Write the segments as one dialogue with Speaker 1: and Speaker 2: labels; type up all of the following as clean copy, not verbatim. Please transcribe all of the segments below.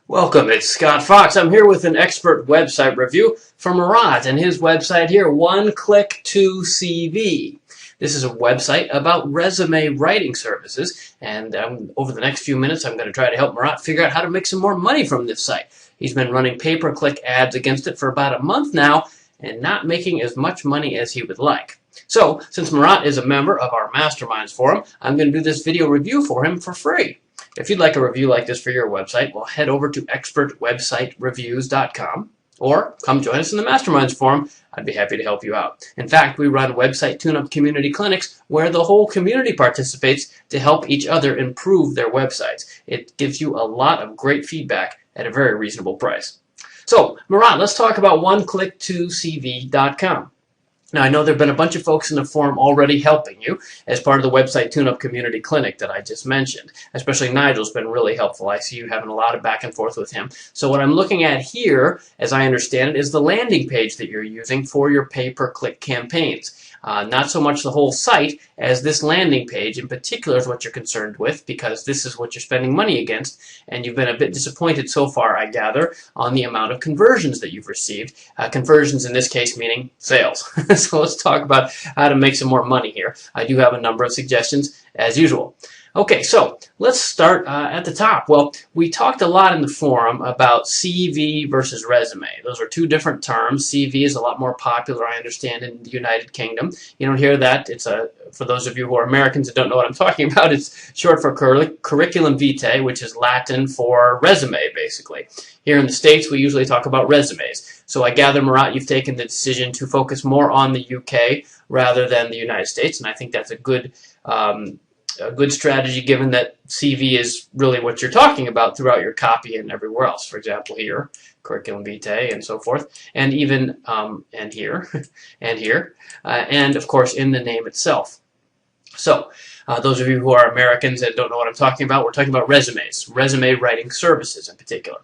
Speaker 1: Welcome, it's Scott Fox. I'm here with an expert website review from Murat and his website here, OneClick2CV. This is a website about resume writing services, and over the next few minutes I'm going to try to help Murat figure out how to make some more money from this site. He's been running pay-per-click ads against it for about a month now and not making as much money as he would like. So, since Murat is a member of our Masterminds forum, I'm going to do this video review for him for free. If you'd like a review like this for your website, well, head over to expertwebsitereviews.com or come join us in the Masterminds forum. I'd be happy to help you out. In fact, we run website tune-up community clinics where the whole community participates to help each other improve their websites. It gives you a lot of great feedback at a very reasonable price. So, Murat, let's talk about OneClick2CV.com. Now, I know there have been a bunch of folks in the forum already helping you as part of the website tune-up community clinic that I just mentioned. Especially Nigel's been really helpful. I see you having a lot of back and forth with him. So what I'm looking at here, as I understand it, is the landing page that you're using for your pay-per-click campaigns. Not so much the whole site as this landing page in particular is what you're concerned with, because this is what you're spending money against, and you've been a bit disappointed so far, I gather, on the amount of conversions that you've received. Conversions in this case meaning sales. So let's talk about how to make some more money here. I do have a number of suggestions as usual. Okay, so let's start at the top. Well, we talked a lot in the forum about CV versus resume. Those are two different terms. CV is a lot more popular, I understand, in the United Kingdom. You don't hear that. It's for those of you who are Americans and don't know what I'm talking about, it's short for curriculum vitae, which is Latin for resume, basically. Here in the States, we usually talk about resumes. So I gather, Murat, you've taken the decision to focus more on the UK rather than the United States, and I think that's a good strategy, given that CV is really what you're talking about throughout your copy and everywhere else. For example, here, curriculum vitae and so forth, and even and here, and here, and of course in the name itself. So, those of you who are Americans and don't know what I'm talking about, we're talking about resumes, resume writing services in particular.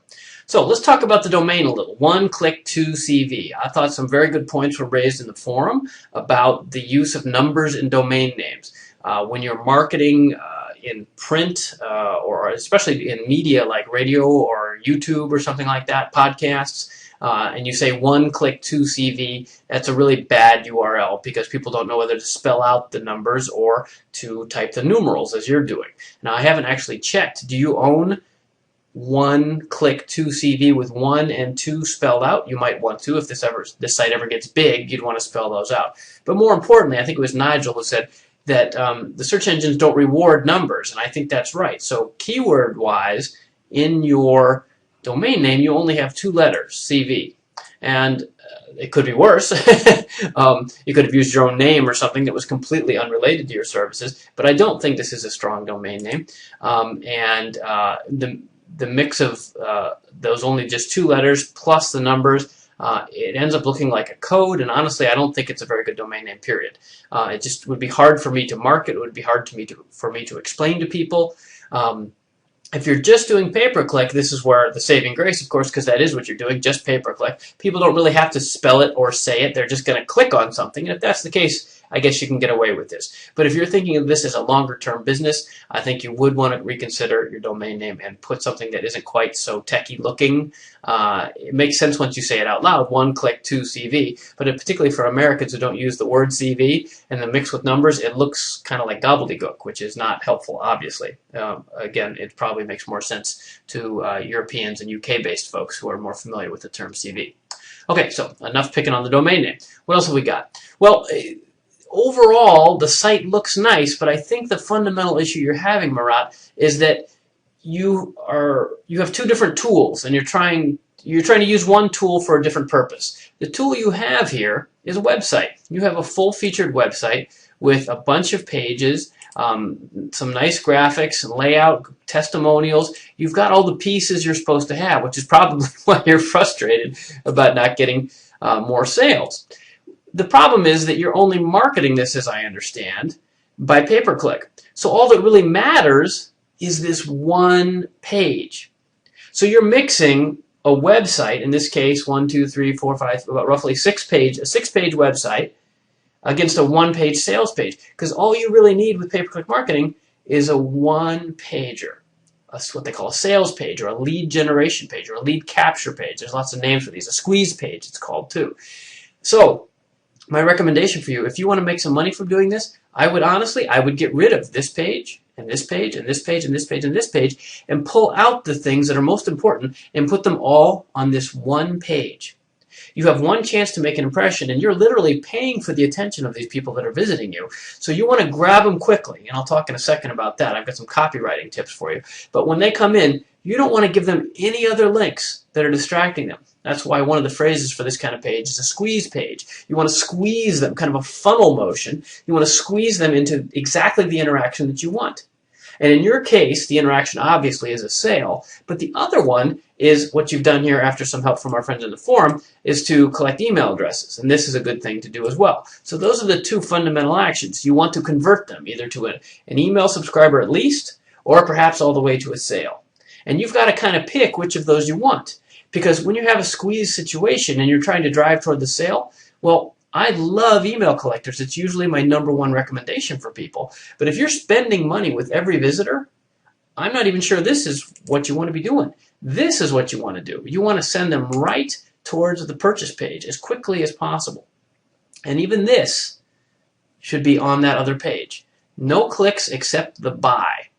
Speaker 1: So let's talk about the domain a little. OneClick2CV. I thought some very good points were raised in the forum about the use of numbers in domain names. When you're marketing in print or especially in media like radio or YouTube or something like that, podcasts, and you say OneClick2CV, that's a really bad URL because people don't know whether to spell out the numbers or to type the numerals as you're doing. Now, I haven't actually checked. Do you own OneClick2CV with 1 and 2 spelled out? You might want to. If this site ever gets big, you'd want to spell those out. But more importantly, I think it was Nigel who said that the search engines don't reward numbers, and I think that's right. So keyword-wise, in your domain name, you only have 2 letters, CV. And it could be worse. You could have used your own name or something that was completely unrelated to your services, but I don't think this is a strong domain name. The mix of those only just 2 letters plus the numbers, it ends up looking like a code, and honestly, I don't think it's a very good domain name, period. It just would be hard for me to market. It would be hard for me to explain to people. If you're just doing pay-per-click, this is where the saving grace, of course, because that is what you're doing, just pay-per-click. People don't really have to spell it or say it. They're just going to click on something, and if that's the case, I guess you can get away with this. But if you're thinking of this as a longer-term business, I think you would want to reconsider your domain name and put something that isn't quite so techy-looking. It makes sense once you say it out loud, OneClick2CV, but particularly for Americans who don't use the word CV and the mix with numbers, it looks kind of like gobbledygook, which is not helpful, obviously. Again, it probably makes more sense to Europeans and UK-based folks who are more familiar with the term CV. Okay, so enough picking on the domain name. What else have we got? Well, overall, the site looks nice, but I think the fundamental issue you're having, Murat, is that you have 2 different tools, and you're trying to use one tool for a different purpose. The tool you have here is a website. You have a full-featured website with a bunch of pages, some nice graphics and layout, testimonials. You've got all the pieces you're supposed to have, which is probably why you're frustrated about not getting more sales. The problem is that you're only marketing this, as I understand, by pay-per-click. So all that really matters is this one page. So you're mixing a website, in this case, 1, 2, 3, 4, 5, about roughly a 6-page website against a 1-page sales page. Because all you really need with pay-per-click marketing is a 1-pager. what they call a sales page, or a lead generation page, or a lead capture page. There's lots of names for these. A squeeze page, it's called too. So my recommendation for you, if you want to make some money from doing this, I would get rid of this page, and this page, and this page, and this page, and this page, and pull out the things that are most important and put them all on this one page. You have one chance to make an impression, and you're literally paying for the attention of these people that are visiting you. So you want to grab them quickly, and I'll talk in a second about that. I've got some copywriting tips for you. But when they come in, you don't want to give them any other links that are distracting them. That's why one of the phrases for this kind of page is a squeeze page. You want to squeeze them, kind of a funnel motion. You want to squeeze them into exactly the interaction that you want. And in your case, the interaction obviously is a sale, but the other one is what you've done here after some help from our friends in the forum, is to collect email addresses. And this is a good thing to do as well. So those are the two fundamental actions. You want to convert them either to an email subscriber at least, or perhaps all the way to a sale. And you've got to kind of pick which of those you want. Because when you have a squeeze situation and you're trying to drive toward the sale, well, I love email collectors. It's usually my #1 recommendation for people. But if you're spending money with every visitor, I'm not even sure this is what you want to be doing. This is what you want to do. You want to send them right towards the purchase page as quickly as possible. And even this should be on that other page. No clicks except the buy.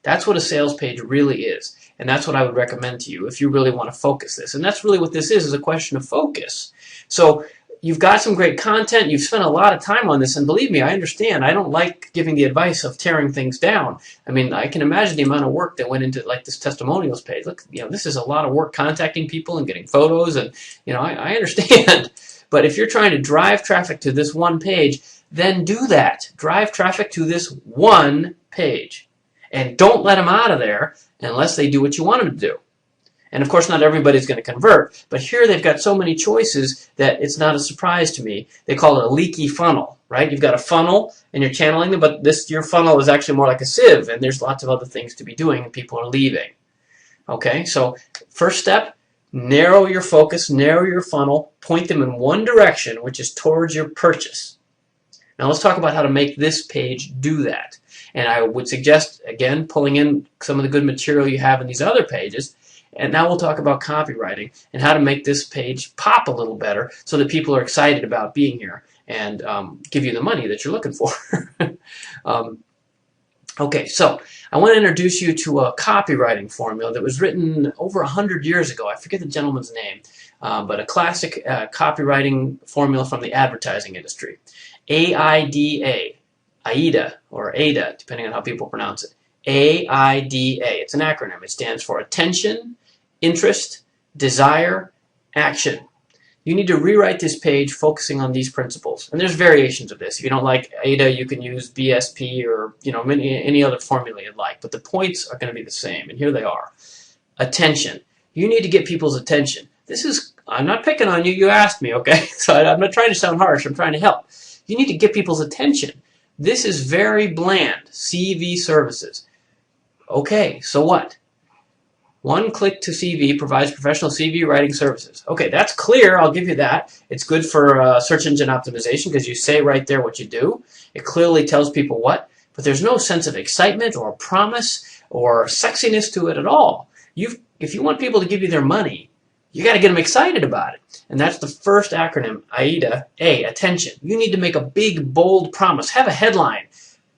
Speaker 1: That's what a sales page really is. And that's what I would recommend to you if you really want to focus this. And that's really what this is a question of focus. So you've got some great content. You've spent a lot of time on this. And believe me, I understand. I don't like giving the advice of tearing things down. I mean, I can imagine the amount of work that went into like this testimonials page. Look, this is a lot of work contacting people and getting photos. And, I understand. But if you're trying to drive traffic to this one page, then do that. Drive traffic to this one page. And don't let them out of there unless they do what you want them to do. And of course, not everybody's going to convert, but here they've got so many choices that it's not a surprise to me. They call it a leaky funnel, right? You've got a funnel and you're channeling them, but your funnel is actually more like a sieve, and there's lots of other things to be doing, and people are leaving. Okay, so first step, narrow your focus, narrow your funnel, point them in one direction, which is towards your purchase. Now let's talk about how to make this page do that. And I would suggest, again, pulling in some of the good material you have in these other pages. And now we'll talk about copywriting and how to make this page pop a little better so that people are excited about being here and give you the money that you're looking for. Okay, so I want to introduce you to a copywriting formula that was written over 100 years ago. I forget the gentleman's name, but a classic copywriting formula from the advertising industry. AIDA. AIDA, or AIDA, depending on how people pronounce it. AIDA. It's an acronym. It stands for attention, interest, desire, action. You need to rewrite this page focusing on these principles. And there's variations of this. If you don't like AIDA, you can use BSP or any other formula you'd like. But the points are going to be the same. And here they are. Attention. You need to get people's attention. I'm not picking on you. You asked me, okay? So I'm not trying to sound harsh. I'm trying to help. You need to get people's attention. This is very bland. CV services. Okay, so what? One click to CV provides professional CV writing services. Okay, that's clear. I'll give you that. It's good for search engine optimization because you say right there what you do. It clearly tells people what, but there's no sense of excitement or promise or sexiness to it at all. If you want people to give you their money, you got to get them excited about it. And that's the first acronym, AIDA, A, attention. You need to make a big, bold promise. Have a headline.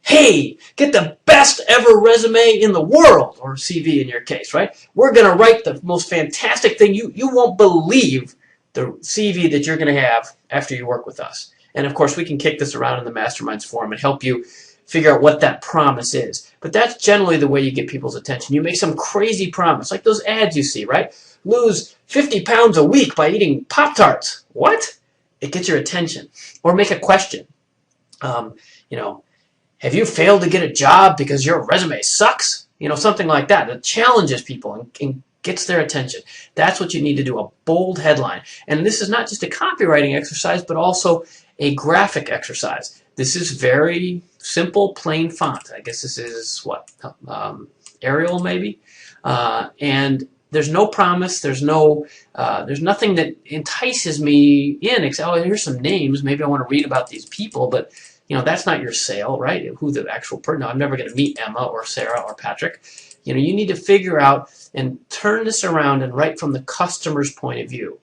Speaker 1: Hey, get the best ever resume in the world, or CV in your case, right? We're going to write the most fantastic thing. You won't believe the CV that you're going to have after you work with us. And of course, we can kick this around in the Masterminds forum and help you figure out what that promise is. But that's generally the way you get people's attention. You make some crazy promise, like those ads you see, right? Lose 50 pounds a week by eating Pop-Tarts. What? It gets your attention. Or make a question. Have you failed to get a job because your resume sucks? Something like that. That challenges people and gets their attention. That's what you need to do, a bold headline. And this is not just a copywriting exercise, but also a graphic exercise. This is very simple, plain font. I guess this is, what, Arial maybe? And there's no promise. There's nothing that entices me in except, oh, here's some names. Maybe I want to read about these people, but that's not your sale, right? Who the actual person. No, I'm never going to meet Emma or Sarah or Patrick. You need to figure out and turn this around and write from the customer's point of view.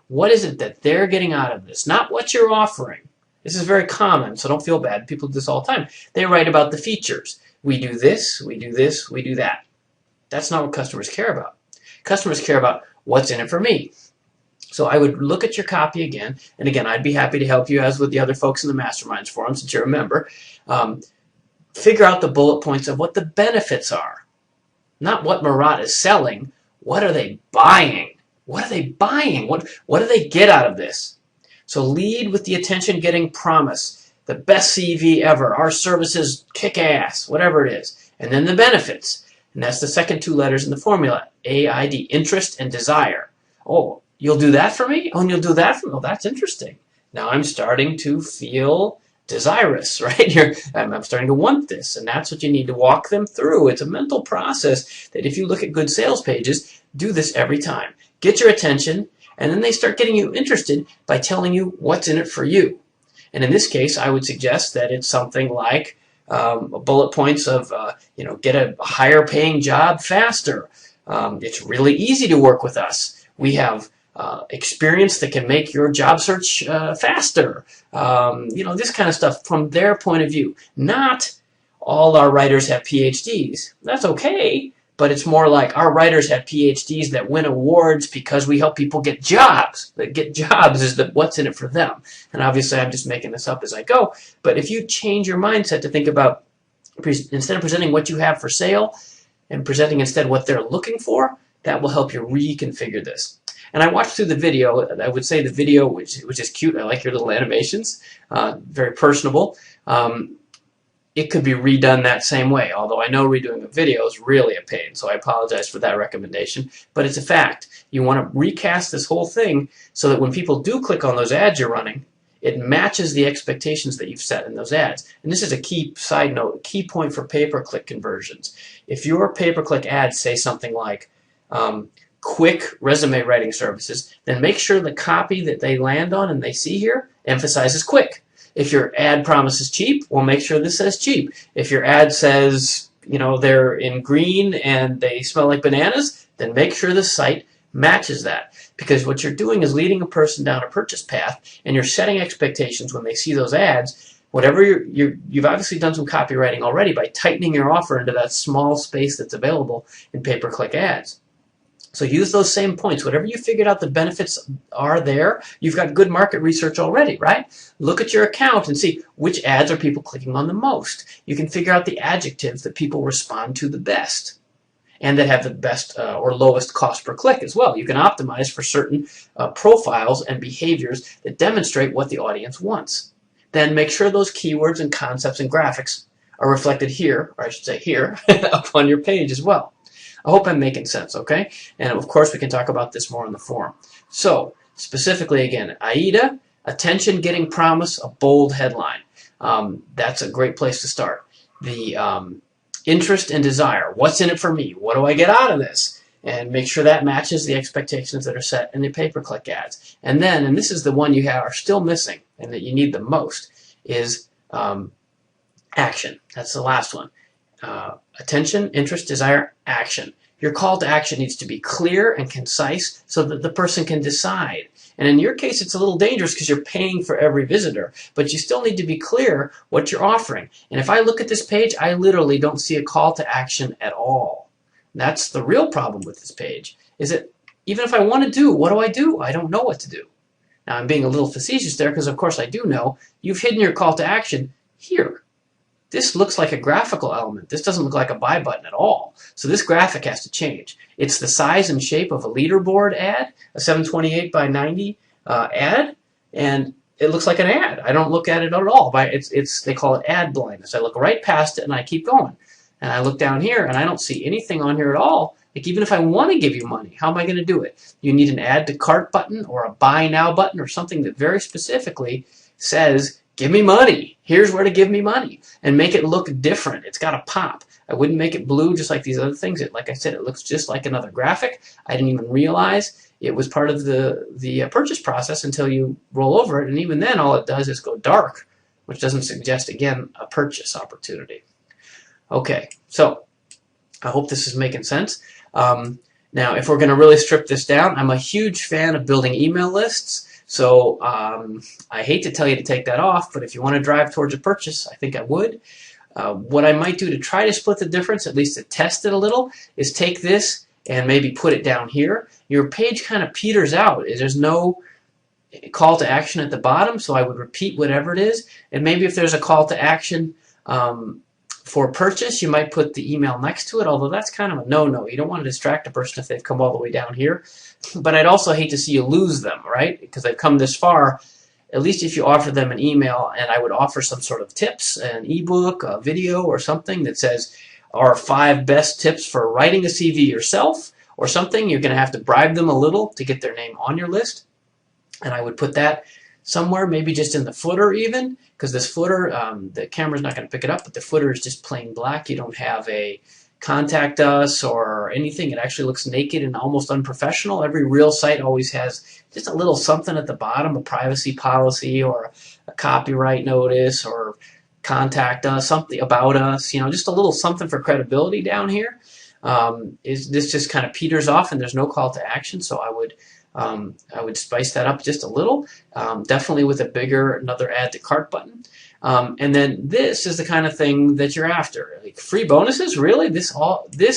Speaker 1: What is it that they're getting out of this? Not what you're offering. This is very common, so don't feel bad. People do this all the time. They write about the features. We do this, we do this, we do that. That's not what customers care about. Customers care about what's in it for me. So I would look at your copy again, and again, I'd be happy to help you, as with the other folks in the Masterminds Forum, since you're a member. Figure out the bullet points of what the benefits are. Not what Murat is selling. What are they buying? What are they buying? What do they get out of this? So lead with the attention-getting promise. The best CV ever. Our services kick ass. Whatever it is. And then the benefits. And that's the second two letters in the formula. AID. Interest and desire. Oh, you'll do that for me? Oh, and you'll do that for me? Oh, that's interesting. Now I'm starting to feel desirous, right? I'm starting to want this, and that's what you need to walk them through. It's a mental process that if you look at good sales pages, do this every time. Get your attention, and then they start getting you interested by telling you what's in it for you. And in this case, I would suggest that it's something like bullet points of, get a higher paying job faster. It's really easy to work with us. We have experience that can make your job search faster. This kind of stuff from their point of view. Not all our writers have PhDs. That's okay, but it's more like our writers have PhDs that win awards because we help people get jobs. That get jobs is what's in it for them. And obviously I'm just making this up as I go. But if you change your mindset to think about, instead of presenting what you have for sale and presenting instead what they're looking for, that will help you reconfigure this. And I watched through the video. I would say the video, which is cute. I like your little animations. Very personable. It could be redone that same way, although I know redoing a video is really a pain, so I apologize for that recommendation. But it's a fact. You want to recast this whole thing so that when people do click on those ads you're running, it matches the expectations that you've set in those ads. And this is a key side note, key point for pay-per-click conversions. If your pay-per-click ads say something like, quick resume writing services, then make sure the copy that they land on and they see here emphasizes quick. If your ad promises cheap, well, make sure this says cheap. If your ad says, they're in green and they smell like bananas, then make sure the site matches that. Because what you're doing is leading a person down a purchase path, and you're setting expectations when they see those ads. Whatever you've obviously done some copywriting already by tightening your offer into that small space that's available in pay-per-click ads. So use those same points. Whatever you figured out the benefits are there, you've got good market research already, right? Look at your account and see which ads are people clicking on the most. You can figure out the adjectives that people respond to the best and that have the best or lowest cost per click as well. You can optimize for certain profiles and behaviors that demonstrate what the audience wants. Then make sure those keywords and concepts and graphics are reflected here, or I should say here, up on your page as well. I hope I'm making sense, okay? And of course, we can talk about this more in the forum. So, specifically again, AIDA, attention-getting promise, a bold headline. That's a great place to start. The interest and desire. What's in it for me? What do I get out of this? And make sure that matches the expectations that are set in the pay-per-click ads. And then, and this is the one you are still missing and that you need the most, is action. That's the last one. Attention, interest, desire, action. Your call to action needs to be clear and concise so that the person can decide. And in your case, it's a little dangerous because you're paying for every visitor, but you still need to be clear what you're offering. And if I look at this page, I literally don't see a call to action at all. That's the real problem with this page, is that even if I want to do, what do? I don't know what to do. Now, I'm being a little facetious there because, of course, I do know. You've hidden your call to action here. This looks like a graphical element. This doesn't look like a buy button at all. So this graphic has to change. It's the size and shape of a leaderboard ad, a 728 by 90 ad, and it looks like an ad. I don't look at it at all. They call it ad blindness. I look right past it and I keep going. And I look down here and I don't see anything on here at all. Like, even if I want to give you money, how am I going to do it? You need an add to cart button or a buy now button or something that very specifically says, give me money. Here's where to give me money. And make it look different. It's got to pop. I wouldn't make it blue just like these other things. Like I said, it looks just like another graphic. I didn't even realize it was part of the purchase process until you roll over it. And even then, all it does is go dark, which doesn't suggest, again, a purchase opportunity. Okay, so I hope this is making sense. Now, if we're going to really strip this down, I'm a huge fan of building email lists. So I hate to tell you to take that off, but if you want to drive towards a purchase, I think I would. What I might do to try to split the difference, at least to test it a little, is take this and maybe put it down here. Your page kind of peters out. There's no call to action at the bottom, so I would repeat whatever it is. And maybe if there's a call to action for purchase, you might put the email next to it, although that's kind of a no-no. You don't want to distract a person if they've come all the way down here. But I'd also hate to see you lose them, right? Because they've come this far. At least if you offer them an email, and I would offer some sort of tips, an ebook, a video, or something that says, our 5 best tips for writing a CV yourself, or something, you're going to have to bribe them a little to get their name on your list. And I would put that somewhere, maybe just in the footer even, because this footer, the camera's not going to pick it up, but the footer is just plain black. You don't have a contact us or anything. It actually looks naked and almost unprofessional. Every real site always has just a little something at the bottom, a privacy policy or a copyright notice or contact us, something about us, just a little something for credibility down here. This just kind of peters off and there's no call to action, so I would spice that up just a little, definitely with another add to cart button. And then this is the kind of thing that you're after. Like free bonuses, really? This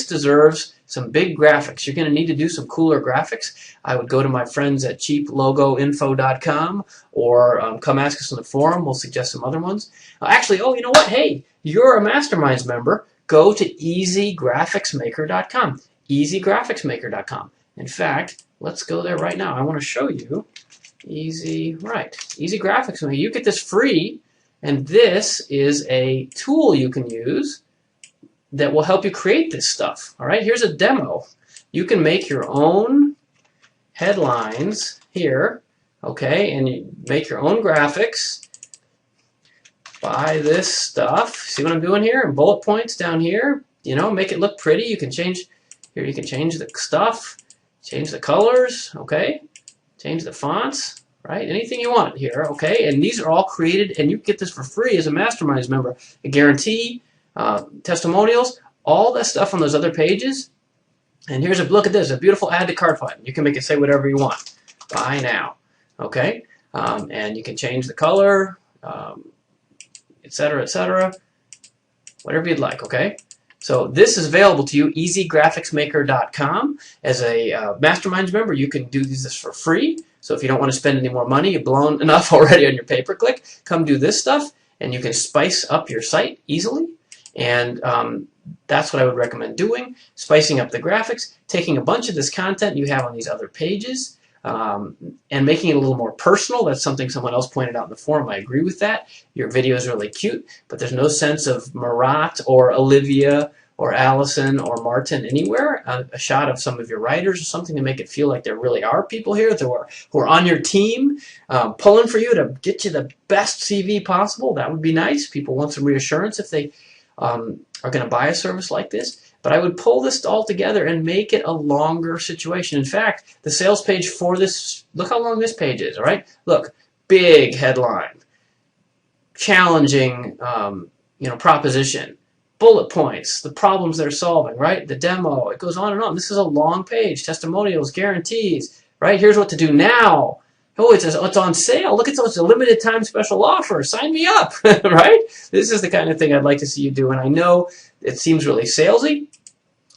Speaker 1: deserves some big graphics. You're going to need to do some cooler graphics. I would go to my friends at cheaplogoinfo.com or come ask us on the forum. We'll suggest some other ones. Actually, you know what? Hey, you're a Masterminds member. Go to easygraphicsmaker.com. easygraphicsmaker.com. In fact, let's go there right now. I want to show you Easy Graphics Maker. You get this free. And this is a tool you can use that will help you create this stuff. All right, here's a demo. You can make your own headlines here, okay, and you make your own graphics. Buy this stuff. See what I'm doing here? And bullet points down here. Make it look pretty. You can change here. You can change the stuff, change the colors, okay, change the fonts. Right, anything you want here, okay? And these are all created, and you get this for free as a Masterminds member. A guarantee, testimonials, all that stuff on those other pages. And here's look at this, a beautiful add to cart button. You can make it say whatever you want. Buy now, okay? And you can change the color, etc., whatever you'd like, okay? So this is available to you, easygraphicsmaker.com. As a Masterminds member, you can do this for free. So if you don't want to spend any more money, you've blown enough already on your pay-per-click, come do this stuff, and you can spice up your site easily. And that's what I would recommend doing, spicing up the graphics, taking a bunch of this content you have on these other pages, and making it a little more personal. That's something someone else pointed out in the forum. I agree with that. Your video is really cute, but there's no sense of Marat or Olivia or Allison or Martin anywhere. A shot of some of your writers or something to make it feel like there really are people here who are on your team, pulling for you to get you the best CV possible. That would be nice. People want some reassurance if they are going to buy a service like this. But I would pull this all together and make it a longer situation. In fact, the sales page for this, look how long this page is, all right? Look, big headline, challenging proposition, bullet points, the problems they're solving, right? The demo, it goes on and on. This is a long page, testimonials, guarantees, right? Here's what to do now. Oh, it's on sale. Look, it's a limited time special offer. Sign me up, right? This is the kind of thing I'd like to see you do. And I know it seems really salesy,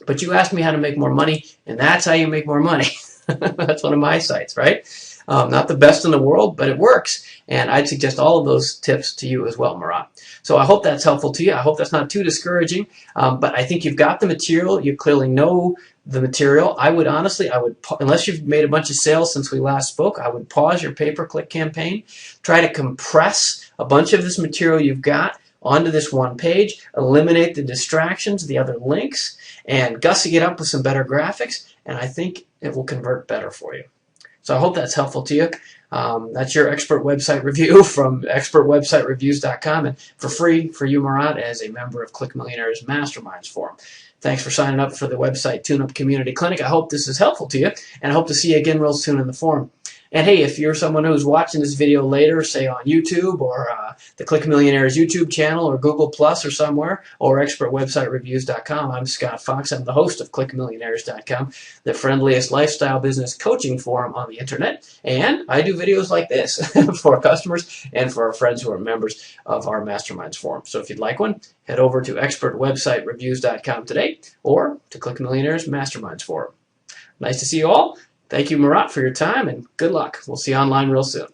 Speaker 1: but you asked me how to make more money, and that's how you make more money. That's one of my sites, right? Not the best in the world, but it works. And I'd suggest all of those tips to you as well, Marat. So I hope that's helpful to you. I hope that's not too discouraging. But I think you've got the material. You clearly know the material. I would honestly, unless you've made a bunch of sales since we last spoke, I would pause your pay-per-click campaign. Try to compress a bunch of this material you've got onto this one page. Eliminate the distractions, the other links, and gussy it up with some better graphics. And I think it will convert better for you. So I hope that's helpful to you. That's your expert website review from expertwebsitereviews.com, and for free for you, Marat, as a member of ClickMillionaire's Masterminds Forum. Thanks for signing up for the website TuneUp Community Clinic. I hope this is helpful to you, and I hope to see you again real soon in the forum. And hey, if you're someone who's watching this video later, say on YouTube or the Click Millionaires YouTube channel or Google Plus or somewhere, or expertwebsitereviews.com. I'm Scott Fox. I'm the host of ClickMillionaires.com, the friendliest lifestyle business coaching forum on the internet. And I do videos like this for our customers and for our friends who are members of our Masterminds forum. So if you'd like one, head over to expertwebsitereviews.com today or to Click Millionaires Masterminds forum. Nice to see you all. Thank you, Murat, for your time, and good luck. We'll see you online real soon.